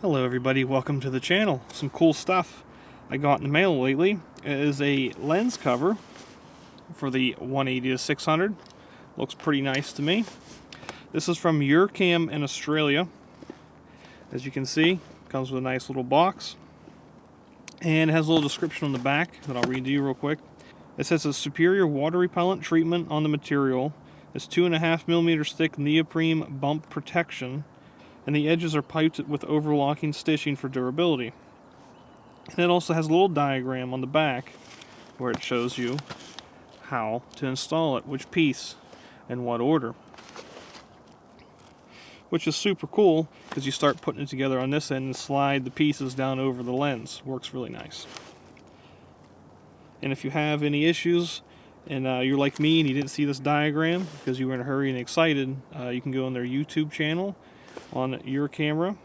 Hello everybody, welcome to the channel. Some cool stuff I got in the mail lately. It is a lens cover for the 180-600. Looks pretty nice to me. This is from YureCam in Australia. As you can see, it comes with a nice little box. And it has a little description on the back that I'll read to you real quick. It says a superior water repellent treatment on the material. It's 2.5mm thick neoprene bump protection, and the edges are piped with overlocking stitching for durability. And it also has a little diagram on the back where it shows you how to install it, which piece, and what order. Which is super cool because you start putting it together on this end and slide the pieces down over the lens. Works really nice. And if you have any issues and you're like me and you didn't see this diagram because you were in a hurry and excited, you can go on their YouTube channel on your camera,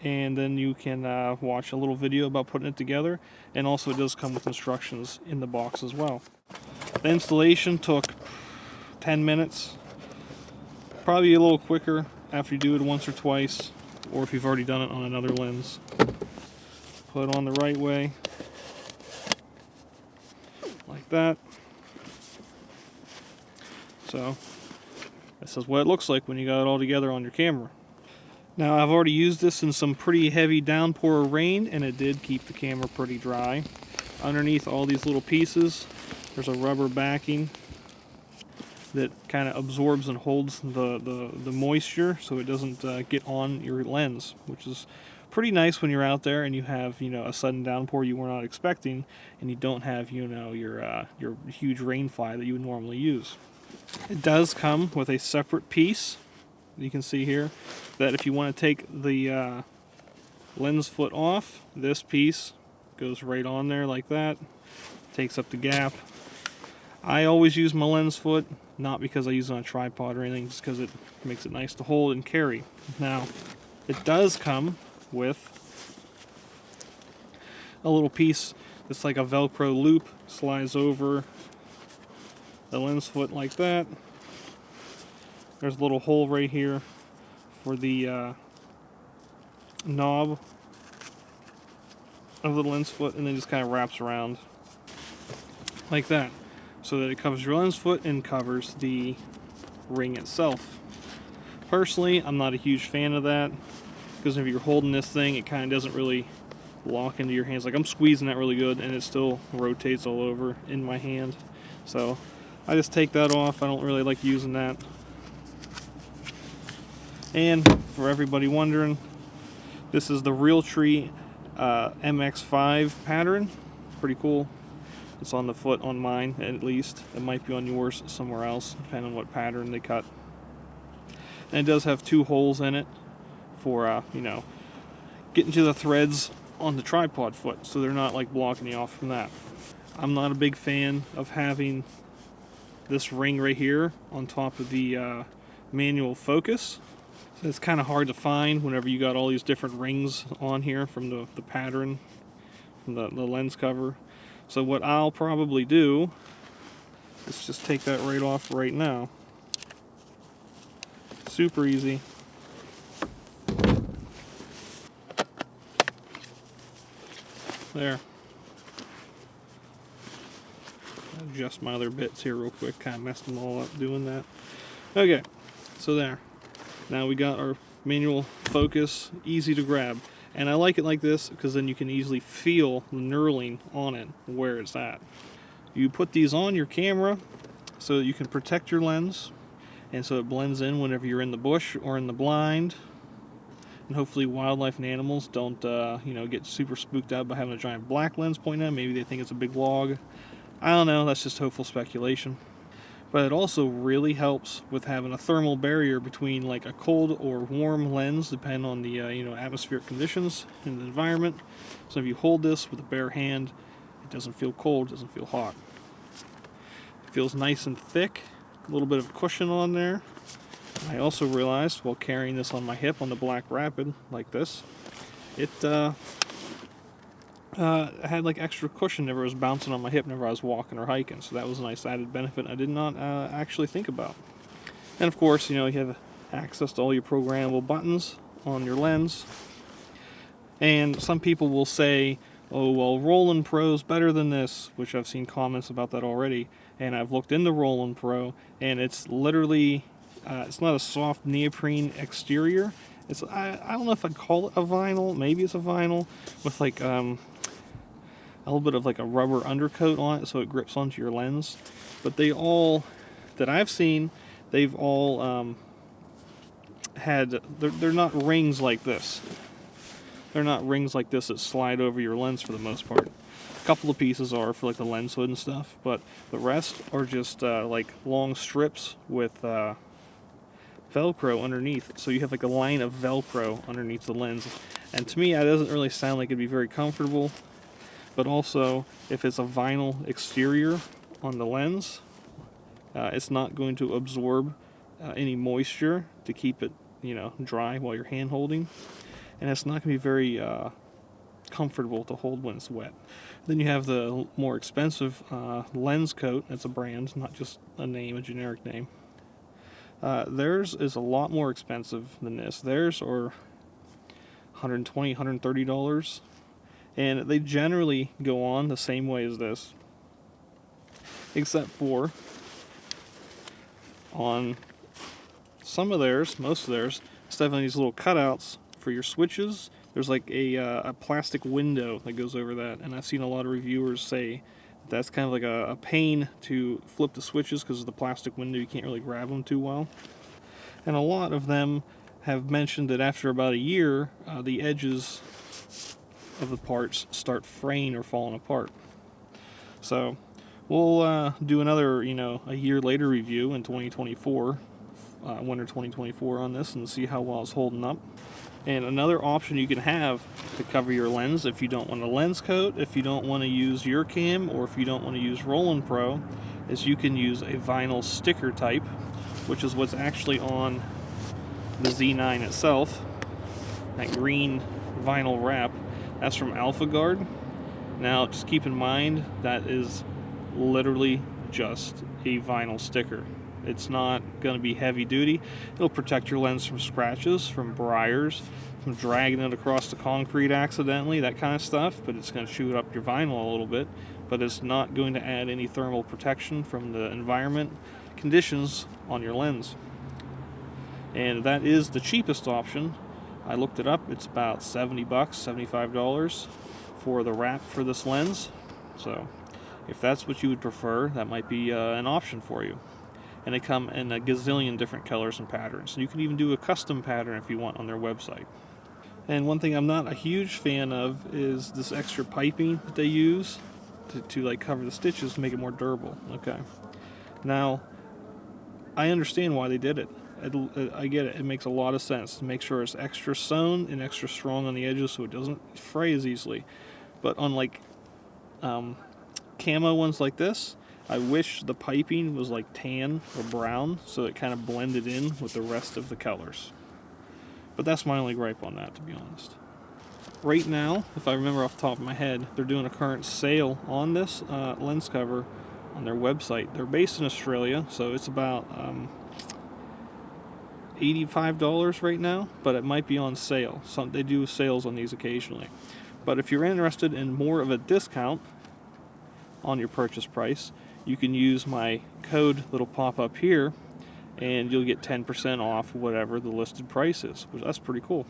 and then you can watch a little video about putting it together. And also it does come with instructions in the box as well. The installation took 10 minutes, probably a little quicker after you do it once or twice, or if you've already done it on another lens. Put it on the right way, like that. So this is what it looks like when you got it all together on your camera. Now, I've already used this in some pretty heavy downpour rain, and it did keep the camera pretty dry. Underneath all these little pieces, there's a rubber backing that kind of absorbs and holds the moisture so it doesn't get on your lens, which is pretty nice when you're out there and you have, a sudden downpour you were not expecting, and you don't have, your huge rain fly that you would normally use. It does come with a separate piece. You can see here that if you want to take the lens foot off, this piece goes right on there like that, takes up the gap. I always use my lens foot, not because I use it on a tripod or anything, just because it makes it nice to hold and carry. Now, it does come with a little piece that's like a Velcro loop, slides over the lens foot like that. There's a little hole right here for the knob of the lens foot, and then just kind of wraps around like that, so that it covers your lens foot and covers the ring itself. Personally, I'm not a huge fan of that, because if you're holding this thing, it kind of doesn't really lock into your hands. Like, I'm squeezing that really good, and it still rotates all over in my hand. So I just take that off. I don't really like using that. And for everybody wondering, this is the Realtree MX5 pattern. Pretty cool. It's on the foot on mine, at least. It might be on yours somewhere else, depending on what pattern they cut. And it does have 2 holes in it for, getting to the threads on the tripod foot, so they're not like blocking you off from that. I'm not a big fan of having this ring right here on top of the manual focus. It's kind of hard to find whenever you got all these different rings on here from the pattern, from the lens cover. So what I'll probably do is just take that right off right now. Super easy. There. Adjust my other bits here real quick, kind of messed them all up doing that. Okay, so there. Now we got our manual focus, easy to grab. And I like it like this because then you can easily feel the knurling on it, where it's at. You put these on your camera so that you can protect your lens, and so it blends in whenever you're in the bush or in the blind. And hopefully wildlife and animals don't get super spooked out by having a giant black lens pointing at them. Maybe they think it's a big log. I don't know, that's just hopeful speculation. But it also really helps with having a thermal barrier between like a cold or warm lens, depending on the atmospheric conditions in the environment. So if you hold this with a bare hand, it doesn't feel cold, it doesn't feel hot. It feels nice and thick, a little bit of a cushion on there. I also realized while carrying this on my hip on the Black Rapid like this, it I had like extra cushion whenever it was bouncing on my hip whenever I was walking or hiking, so that was a nice added benefit I did not actually think about. And of course, you have access to all your programmable buttons on your lens. And some people will say, oh, well, Rolenpro's better than this, which I've seen comments about that already. And I've looked into Rolenpro, and it's literally, it's not a soft neoprene exterior. I don't know if I'd call it a vinyl. Maybe it's a vinyl with like a little bit of like a rubber undercoat on it so it grips onto your lens. But they all, that I've seen, they've all they're not rings like this. They're not rings like this that slide over your lens for the most part. A couple of pieces are for like the lens hood and stuff, but the rest are just like long strips with Velcro underneath. So you have like a line of Velcro underneath the lens. And to me, that doesn't really sound like it'd be very comfortable. But also, if it's a vinyl exterior on the lens, it's not going to absorb any moisture to keep it, dry while you're hand holding. And it's not going to be very comfortable to hold when it's wet. Then you have the more expensive LensCoat. That's a brand, not just a name, a generic name. Theirs is a lot more expensive than this. Theirs are $120, $130. And they generally go on the same way as this. Except for on some of theirs, most of theirs, instead of these little cutouts for your switches, there's like a plastic window that goes over that. And I've seen a lot of reviewers say that's kind of like a pain to flip the switches because of the plastic window. You can't really grab them too well. And a lot of them have mentioned that after about a year, the edges of the parts start fraying or falling apart. So we'll do another, a year later review in 2024, winter 2024 on this, and see how well it's holding up. And another option you can have to cover your lens if you don't want a lens coat, if you don't want to use YureCam, or if you don't want to use Rolenpro, is you can use a vinyl sticker type, which is what's actually on the Z9 itself, that green vinyl wrap. That's from Gvrd. Now, just keep in mind that is literally just a vinyl sticker. It's not going to be heavy duty. It'll protect your lens from scratches, from briars, from dragging it across the concrete accidentally, that kind of stuff, but it's going to chew up your vinyl a little bit, but it's not going to add any thermal protection from the environment conditions on your lens. And that is the cheapest option. I looked it up. It's about $70, $75 for the wrap for this lens. So if that's what you would prefer, that might be an option for you. And they come in a gazillion different colors and patterns. And you can even do a custom pattern if you want on their website. And one thing I'm not a huge fan of is this extra piping that they use to like cover the stitches to make it more durable. Okay. Now, I understand why they did it. I get it. It makes a lot of sense to make sure it's extra sewn and extra strong on the edges so it doesn't fray as easily. But on like camo ones like this, I wish the piping was like tan or brown so it kind of blended in with the rest of the colors. But that's my only gripe on that, to be honest. Right now, if I remember off the top of my head, they're doing a current sale on this lens cover on their website. They're based in Australia, so it's about $85 right now, but it might be on sale. They do sales on these occasionally. But if you're interested in more of a discount on your purchase price, you can use my code that'll pop up here, and you'll get 10% off whatever the listed price is, which that's pretty cool.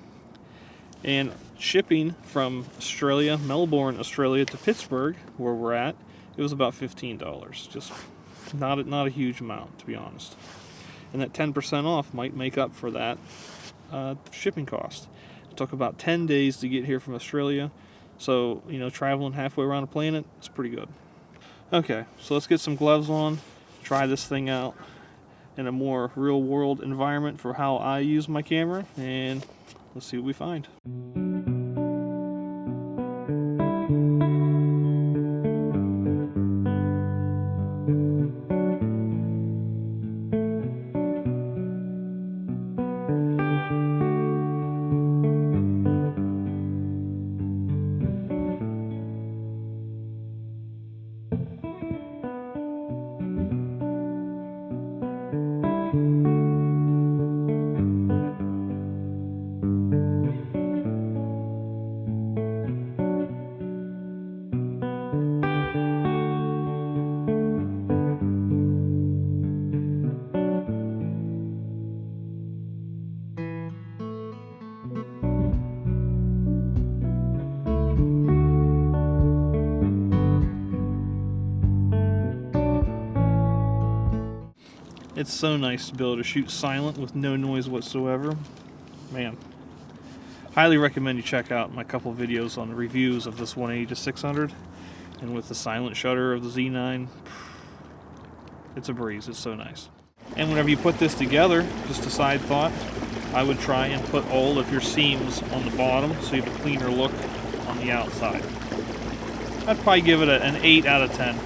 And shipping from Australia, Melbourne, Australia to Pittsburgh, where we're at, it was about $15. Just not a huge amount, to be honest. And that 10% off might make up for that shipping cost. It took about 10 days to get here from Australia, so traveling halfway around the planet, it's pretty good. Okay, so let's get some gloves on, try this thing out in a more real-world environment for how I use my camera, and let's see what we find. It's so nice to be able to shoot silent with no noise whatsoever. Man, highly recommend you check out my couple videos on reviews of this 180-600, and with the silent shutter of the Z9, it's a breeze. It's so nice. And whenever you put this together, just a side thought, I would try and put all of your seams on the bottom so you have a cleaner look on the outside. I'd probably give it an 8 out of 10.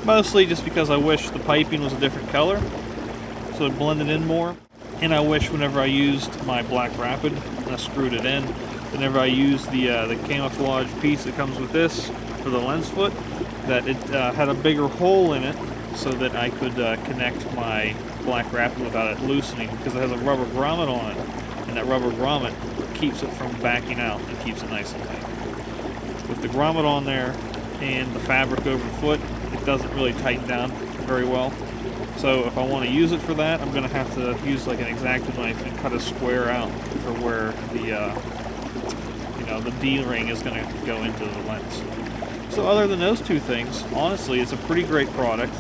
Mostly just because I wish the piping was a different color, so it blended in more. And I wish whenever I used my Black Rapid, and I screwed it in, whenever I used the camouflage piece that comes with this for the lens foot, that it had a bigger hole in it so that I could connect my Black Rapid without it loosening, because it has a rubber grommet on it, and that rubber grommet keeps it from backing out and keeps it nice and tight. With the grommet on there and the fabric over the foot, it doesn't really tighten down very well. So if I want to use it for that, I'm going to have to use like an X-Acto knife and cut a square out for where the D-ring is going to go into the lens. So other than those two things, honestly, it's a pretty great product.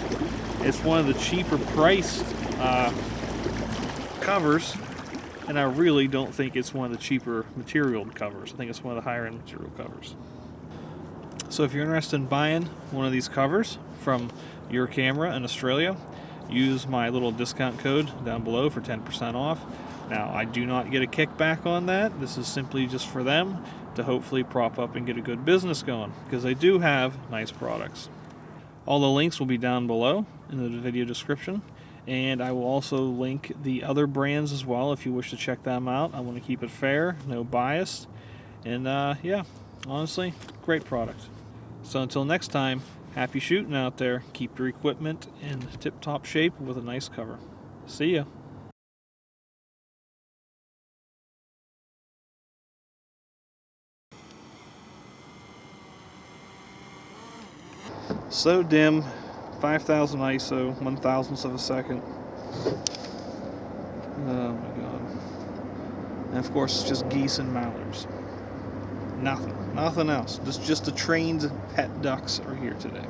It's one of the cheaper priced covers, and I really don't think it's one of the cheaper material covers. I think it's one of the higher end material covers. So if you're interested in buying one of these covers from YureCam in Australia, use my little discount code down below for 10% off. Now, I do not get a kickback on that. This is simply just for them to hopefully prop up and get a good business going, because they do have nice products. All the links will be down below in the video description, and I will also link the other brands as well if you wish to check them out. I want to keep it fair, no bias, and yeah, honestly, great product. So until next time, happy shooting out there. Keep your equipment in tip-top shape with a nice cover. See ya. So dim, 5,000 ISO, 1,000th of a second. Oh my god. And of course it's just geese and mallards. Nothing else. Just the trained pet ducks are here today.